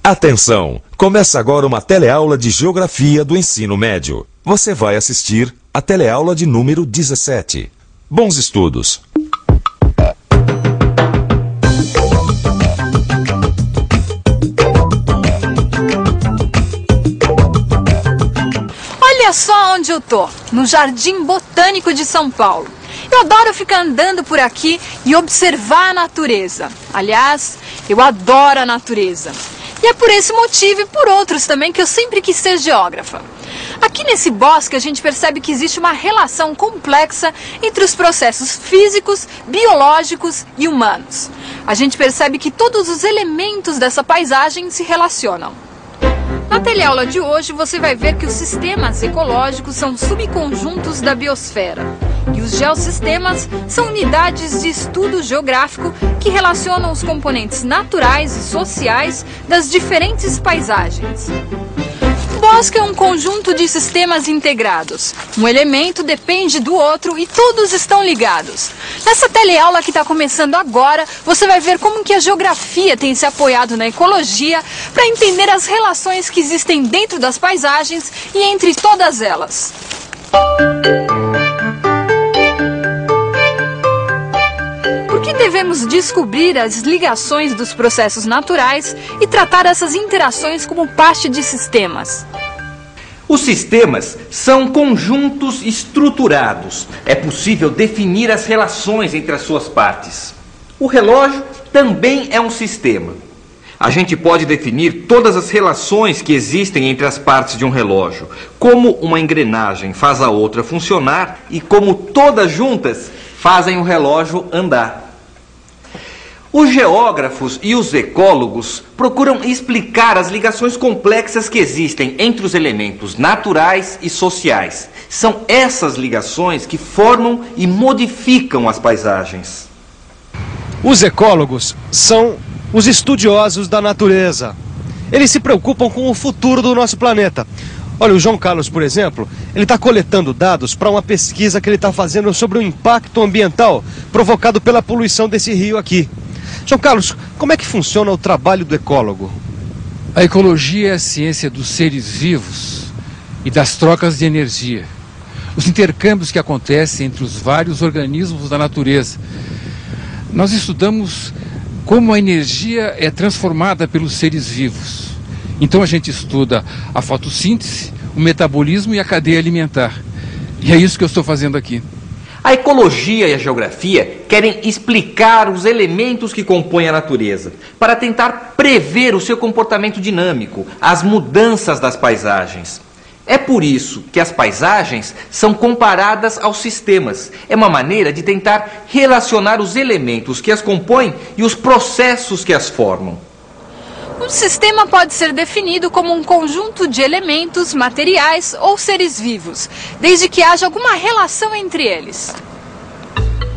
Atenção! Começa agora uma teleaula de Geografia do Ensino Médio. Você vai assistir a teleaula de número 17. Bons estudos! Olha só onde eu tô, no Jardim Botânico de São Paulo. Eu adoro ficar andando por aqui e observar a natureza. Aliás, eu adoro a natureza. E é por esse motivo e por outros também que eu sempre quis ser geógrafa. Aqui nesse bosque a gente percebe que existe uma relação complexa entre os processos físicos, biológicos e humanos. A gente percebe que todos os elementos dessa paisagem se relacionam. Na teleaula de hoje você vai ver que os sistemas ecológicos são subconjuntos da biosfera e os geossistemas são unidades de estudo geográfico que relacionam os componentes naturais e sociais das diferentes paisagens. O bosque é um conjunto de sistemas integrados. Um elemento depende do outro e todos estão ligados. Nessa teleaula que está começando agora, você vai ver como que a geografia tem se apoiado na ecologia para entender as relações que existem dentro das paisagens e entre todas elas. Por que devemos descobrir as ligações dos processos naturais e tratar essas interações como parte de sistemas? Os sistemas são conjuntos estruturados. É possível definir as relações entre as suas partes. O relógio também é um sistema. A gente pode definir todas as relações que existem entre as partes de um relógio, como uma engrenagem faz a outra funcionar e como todas juntas fazem o relógio andar. Os geógrafos e os ecólogos procuram explicar as ligações complexas que existem entre os elementos naturais e sociais. São essas ligações que formam e modificam as paisagens. Os ecólogos são os estudiosos da natureza. Eles se preocupam com o futuro do nosso planeta. Olha, o João Carlos, por exemplo, ele está coletando dados para uma pesquisa que ele está fazendo sobre o impacto ambiental provocado pela poluição desse rio aqui. João Carlos, como é que funciona o trabalho do ecólogo? A ecologia é a ciência dos seres vivos e das trocas de energia. Os intercâmbios que acontecem entre os vários organismos da natureza. Nós estudamos como a energia é transformada pelos seres vivos. Então a gente estuda a fotossíntese, o metabolismo e a cadeia alimentar. E é isso que eu estou fazendo aqui. A ecologia e a geografia querem explicar os elementos que compõem a natureza, para tentar prever o seu comportamento dinâmico, as mudanças das paisagens. É por isso que as paisagens são comparadas aos sistemas. É uma maneira de tentar relacionar os elementos que as compõem e os processos que as formam. Um sistema pode ser definido como um conjunto de elementos, materiais ou seres vivos, desde que haja alguma relação entre eles.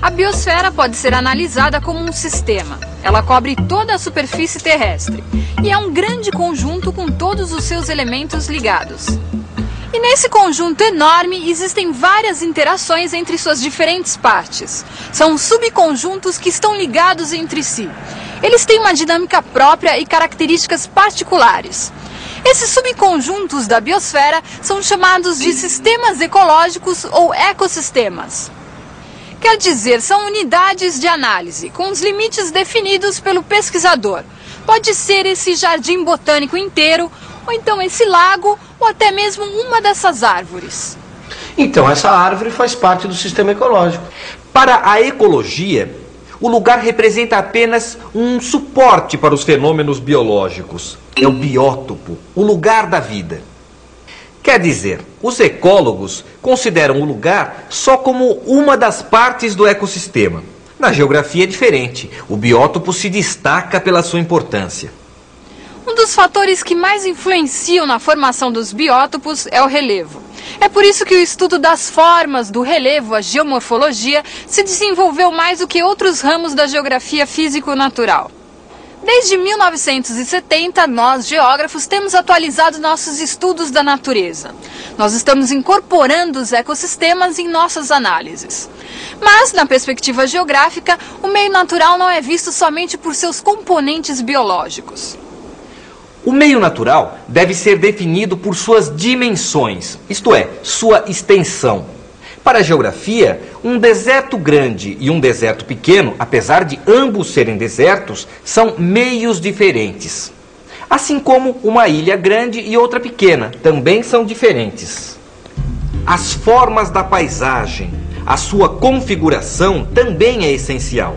A biosfera pode ser analisada como um sistema. Ela cobre toda a superfície terrestre e é um grande conjunto com todos os seus elementos ligados. E nesse conjunto enorme existem várias interações entre suas diferentes partes. São subconjuntos que estão ligados entre si. Eles têm uma dinâmica própria e características particulares. Esses subconjuntos da biosfera são chamados de sistemas ecológicos ou ecossistemas. Quer dizer, são unidades de análise, com os limites definidos pelo pesquisador. Pode ser esse jardim botânico inteiro, ou então esse lago, ou até mesmo uma dessas árvores. Então, essa árvore faz parte do sistema ecológico. Para a ecologia, o lugar representa apenas um suporte para os fenômenos biológicos. É o biótopo, o lugar da vida. Quer dizer, os ecólogos consideram o lugar só como uma das partes do ecossistema. Na geografia é diferente. O biótopo se destaca pela sua importância. Um dos fatores que mais influenciam na formação dos biótopos é o relevo. É por isso que o estudo das formas do relevo, a geomorfologia, se desenvolveu mais do que outros ramos da geografia físico-natural. Desde 1970, nós, geógrafos, temos atualizado nossos estudos da natureza. Nós estamos incorporando os ecossistemas em nossas análises. Mas, na perspectiva geográfica, o meio natural não é visto somente por seus componentes biológicos. O meio natural deve ser definido por suas dimensões, isto é, sua extensão. Para a geografia, um deserto grande e um deserto pequeno, apesar de ambos serem desertos, são meios diferentes. Assim como uma ilha grande e outra pequena, também são diferentes. As formas da paisagem, a sua configuração também é essencial.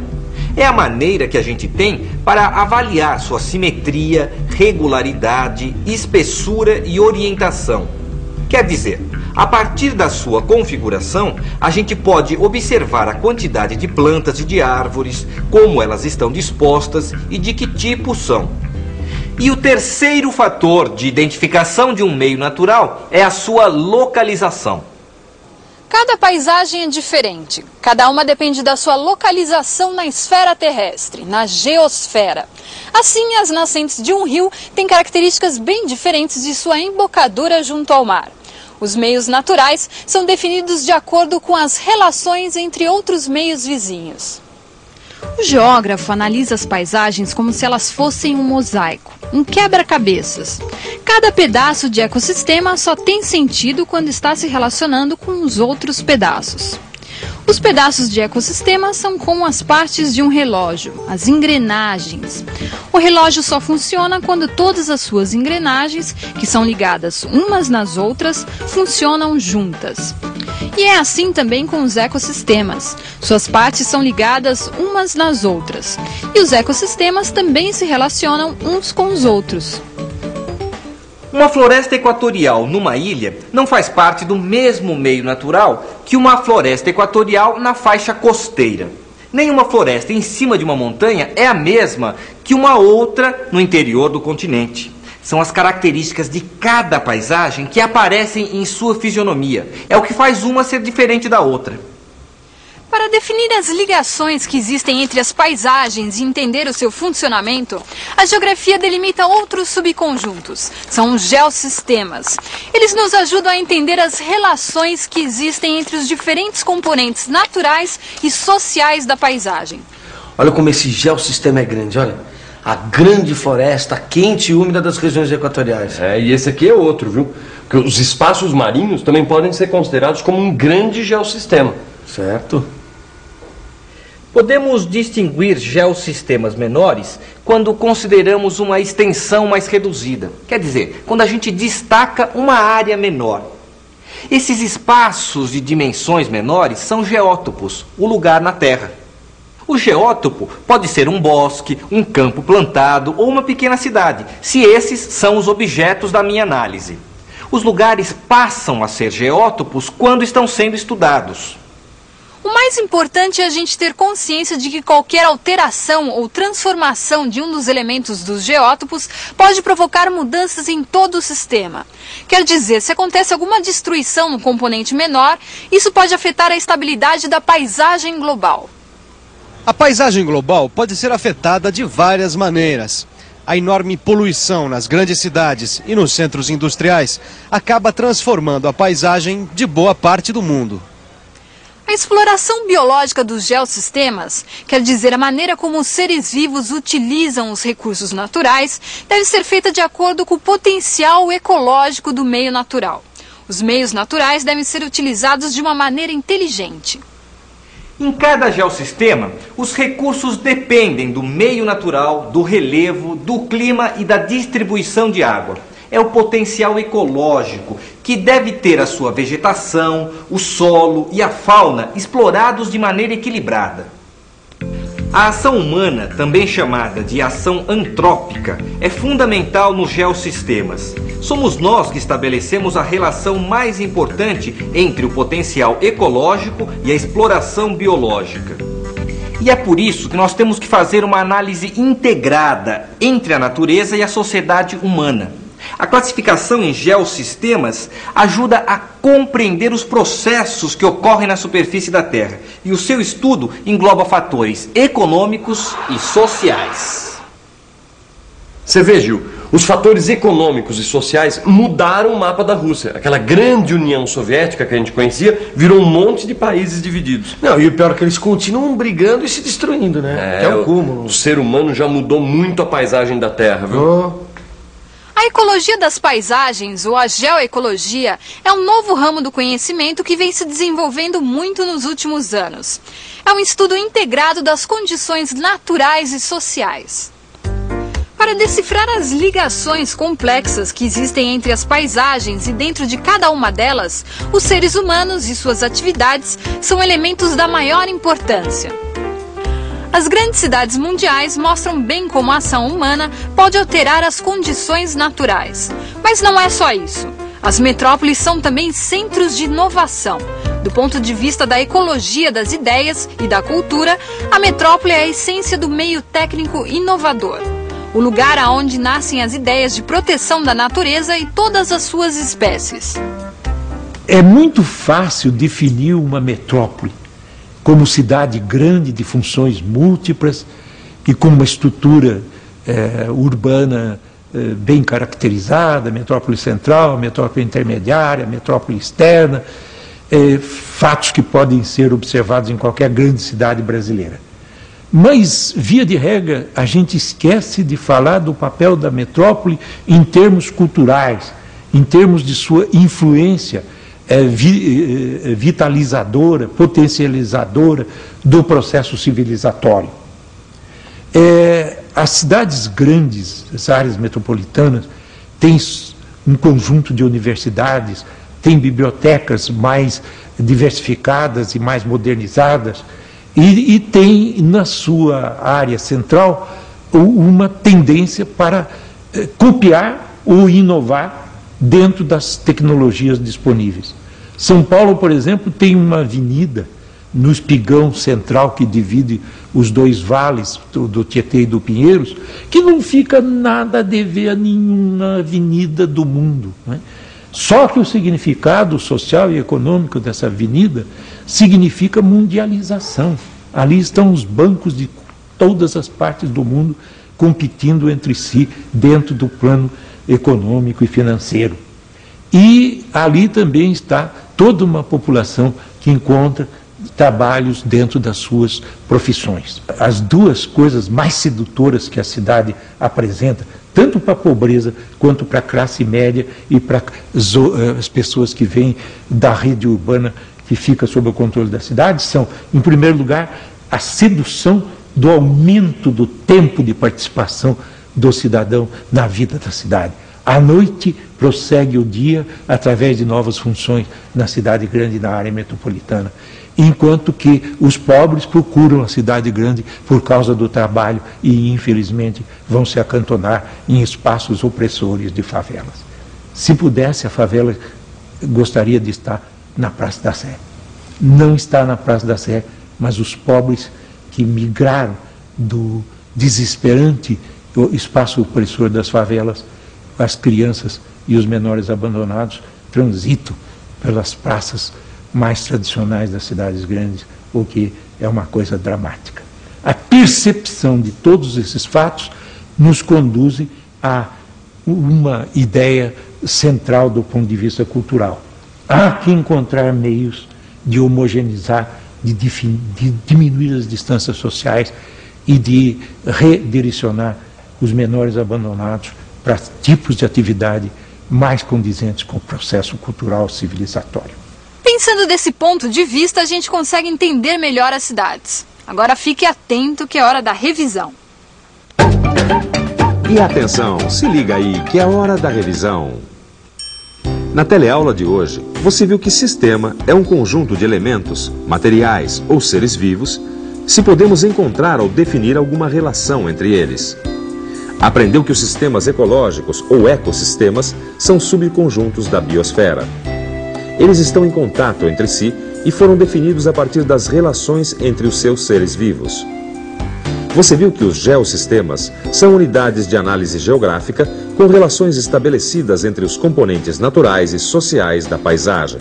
É a maneira que a gente tem para avaliar sua simetria, regularidade, espessura e orientação. Quer dizer, a partir da sua configuração, a gente pode observar a quantidade de plantas e de árvores, como elas estão dispostas e de que tipo são. E o terceiro fator de identificação de um meio natural é a sua localização. Cada paisagem é diferente. Cada uma depende da sua localização na esfera terrestre, na geosfera. Assim, as nascentes de um rio têm características bem diferentes de sua embocadura junto ao mar. Os meios naturais são definidos de acordo com as relações entre outros meios vizinhos. O geógrafo analisa as paisagens como se elas fossem um mosaico, um quebra-cabeças. Cada pedaço de ecossistema só tem sentido quando está se relacionando com os outros pedaços. Os pedaços de ecossistema são como as partes de um relógio, as engrenagens. O relógio só funciona quando todas as suas engrenagens, que são ligadas umas nas outras, funcionam juntas. E é assim também com os ecossistemas. Suas partes são ligadas umas nas outras. E os ecossistemas também se relacionam uns com os outros. Uma floresta equatorial numa ilha não faz parte do mesmo meio natural que uma floresta equatorial na faixa costeira. Nenhuma floresta em cima de uma montanha é a mesma que uma outra no interior do continente. São as características de cada paisagem que aparecem em sua fisionomia. É o que faz uma ser diferente da outra. Para definir as ligações que existem entre as paisagens e entender o seu funcionamento, a geografia delimita outros subconjuntos. São os geossistemas. Eles nos ajudam a entender as relações que existem entre os diferentes componentes naturais e sociais da paisagem. Olha como esse geossistema é grande, olha. A grande floresta quente e úmida das regiões equatoriais. E esse aqui é outro, viu? Porque os espaços marinhos também podem ser considerados como um grande geossistema. Certo. Podemos distinguir geossistemas menores quando consideramos uma extensão mais reduzida. Quer dizer, quando a gente destaca uma área menor. Esses espaços de dimensões menores são geótopos, o lugar na Terra. O geótopo pode ser um bosque, um campo plantado ou uma pequena cidade, se esses são os objetos da minha análise. Os lugares passam a ser geótopos quando estão sendo estudados. O mais importante é a gente ter consciência de que qualquer alteração ou transformação de um dos elementos dos geótopos pode provocar mudanças em todo o sistema. Quer dizer, se acontece alguma destruição no componente menor, isso pode afetar a estabilidade da paisagem global. A paisagem global pode ser afetada de várias maneiras. A enorme poluição nas grandes cidades e nos centros industriais acaba transformando a paisagem de boa parte do mundo. A exploração biológica dos geossistemas, quer dizer, a maneira como os seres vivos utilizam os recursos naturais, deve ser feita de acordo com o potencial ecológico do meio natural. Os meios naturais devem ser utilizados de uma maneira inteligente. Em cada geossistema, os recursos dependem do meio natural, do relevo, do clima e da distribuição de água. É o potencial ecológico, que deve ter a sua vegetação, o solo e a fauna explorados de maneira equilibrada. A ação humana, também chamada de ação antrópica, é fundamental nos geossistemas. Somos nós que estabelecemos a relação mais importante entre o potencial ecológico e a exploração biológica. E é por isso que nós temos que fazer uma análise integrada entre a natureza e a sociedade humana. A classificação em geossistemas ajuda a compreender os processos que ocorrem na superfície da Terra. E o seu estudo engloba fatores econômicos e sociais. Você vê, Gil, os fatores econômicos e sociais mudaram o mapa da Rússia. Aquela grande União Soviética que a gente conhecia virou um monte de países divididos. Não, e o pior é que eles continuam brigando e se destruindo, né? É um cúmulo. O ser humano já mudou muito a paisagem da Terra, viu? A ecologia das paisagens, ou a geoecologia, é um novo ramo do conhecimento que vem se desenvolvendo muito nos últimos anos. É um estudo integrado das condições naturais e sociais. Para decifrar as ligações complexas que existem entre as paisagens e dentro de cada uma delas, os seres humanos e suas atividades são elementos da maior importância. As grandes cidades mundiais mostram bem como a ação humana pode alterar as condições naturais. Mas não é só isso. As metrópoles são também centros de inovação. Do ponto de vista da ecologia das ideias e da cultura, a metrópole é a essência do meio técnico inovador. O lugar aonde nascem as ideias de proteção da natureza e todas as suas espécies. É muito fácil definir uma metrópole como cidade grande de funções múltiplas e com uma estrutura urbana bem caracterizada, metrópole central, metrópole intermediária, metrópole externa, fatos que podem ser observados em qualquer grande cidade brasileira. Mas, via de regra, a gente esquece de falar do papel da metrópole em termos culturais, em termos de sua influência vitalizadora, potencializadora do processo civilizatório. As cidades grandes, as áreas metropolitanas, têm um conjunto de universidades, têm bibliotecas mais diversificadas e mais modernizadas, e tem na sua área central uma tendência para copiar ou inovar dentro das tecnologias disponíveis. São Paulo, por exemplo, tem uma avenida no espigão central que divide os dois vales, do Tietê e do Pinheiros, que não fica nada a dever a nenhuma avenida do mundo, né? Só que o significado social e econômico dessa avenida significa mundialização. Ali estão os bancos de todas as partes do mundo competindo entre si dentro do plano econômico e financeiro. E ali também está toda uma população que encontra trabalhos dentro das suas profissões. As duas coisas mais sedutoras que a cidade apresenta, tanto para a pobreza quanto para a classe média e para as pessoas que vêm da rede urbana que fica sob o controle da cidade, são, em primeiro lugar, a sedução do aumento do tempo de participação do cidadão na vida da cidade. À noite prossegue o dia através de novas funções na cidade grande e na área metropolitana, enquanto que os pobres procuram a cidade grande por causa do trabalho e, infelizmente, vão se acantonar em espaços opressores de favelas. Se pudesse, a favela gostaria de estar na Praça da Sé. Não está na Praça da Sé, mas os pobres que migraram do desesperante espaço opressor das favelas, as crianças e os menores abandonados transitam pelas praças mais tradicionais das cidades grandes, o que é uma coisa dramática. A percepção de todos esses fatos nos conduz a uma ideia central do ponto de vista cultural. Há que encontrar meios de homogeneizar, de diminuir as distâncias sociais e de redirecionar os menores abandonados para tipos de atividade mais condizentes com o processo cultural civilizatório. Pensando desse ponto de vista, a gente consegue entender melhor as cidades. Agora fique atento que é hora da revisão. E atenção, se liga aí que é hora da revisão. Na teleaula de hoje, você viu que sistema é um conjunto de elementos, materiais ou seres vivos, se podemos encontrar ou definir alguma relação entre eles. Aprendeu que os sistemas ecológicos ou ecossistemas são subconjuntos da biosfera. Eles estão em contato entre si e foram definidos a partir das relações entre os seus seres vivos. Você viu que os geossistemas são unidades de análise geográfica com relações estabelecidas entre os componentes naturais e sociais da paisagem.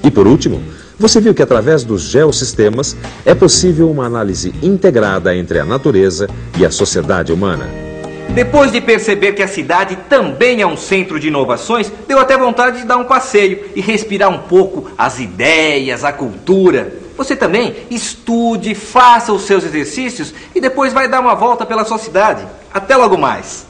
E por último, você viu que através dos geossistemas é possível uma análise integrada entre a natureza e a sociedade humana. Depois de perceber que a cidade também é um centro de inovações, deu até vontade de dar um passeio e respirar um pouco as ideias, a cultura. Você também estude, faça os seus exercícios e depois vai dar uma volta pela sua cidade. Até logo mais!